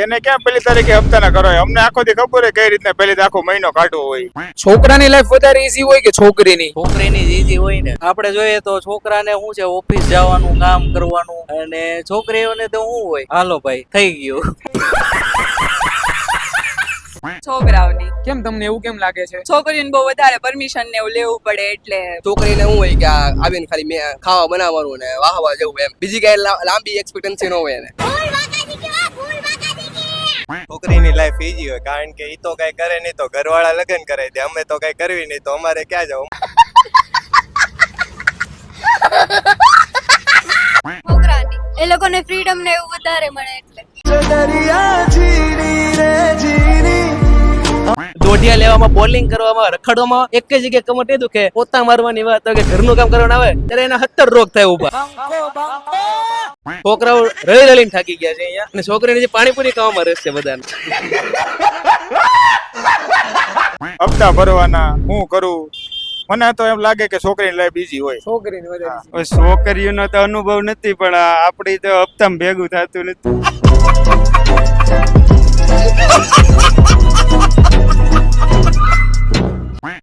એને ક્યાં પેલી તારીખે હપ્તાના કરો અમને આખો દી ખબર હોય કઈ રીતના પેલી આખો મહિનો કાઢવો હોય. છોકરાની લાઈફ વધારે ઈઝી હોય કે છોકરીની? છોકરીની જ ઈઝી હોય ને. આપણે જોઈએ તો છોકરાને શું છે, ઓફિસ જવાનું, કામ કરવાનું, અને છોકરીઓને તો શું હોય, હાલો ભાઈ થઈ ગયું. છોકરાઓની. કેમ તમને એવું કેમ લાગે છે? છોકરીઓને બહુ વધારે પરમિશન ને એવું લેવું પડે એટલે. છોકરીને શું હોય કે આવીને ખાલી મેં ખાવા બનાવવાનું ને વાહવા જવું એમ, બીજી કઈ લાંબી એક્સપેક્ટન્સી ન હોય એને. છોકરીની લાઈફ ઈઝી હોય કારણ કે ઈ તો કઈ કરે નહીં તો ઘરવાળા લગ્ન કરાવી દે, અમે તો કઈ કરવી નહીં તો અમારે ક્યાં જવું. છોકરાની એ લોકોને ફ્રીડમ ને એવું વધારે મળે એટલે. દોઢિયા લેવામાં, બોલિંગ કરવામાં, રખડવામાં એક જ જગ્યાએ કમર નહીં દુખે. પોતા મારવાની વાત કે ઘરનું કામ કરવાનું આવે ત્યારે એના 70 રોગ થાય ઉભા. છોકરાઓ રળી રળીને થાકી ગયા છે અહીંયા, અને છોકરીને જે પાણીપુરી ખાવામાં રસ છે બધાને. હપ્તા ભરવાના હું કરું, મને તો એમ લાગે કે છોકરીની લાઈફ ઈઝી હોય. છોકરીની વધારે. છોકરીઓનો તો અનુભવ નથી પણ આપડી તો હપ્તામાં ભેગું થતું નથી.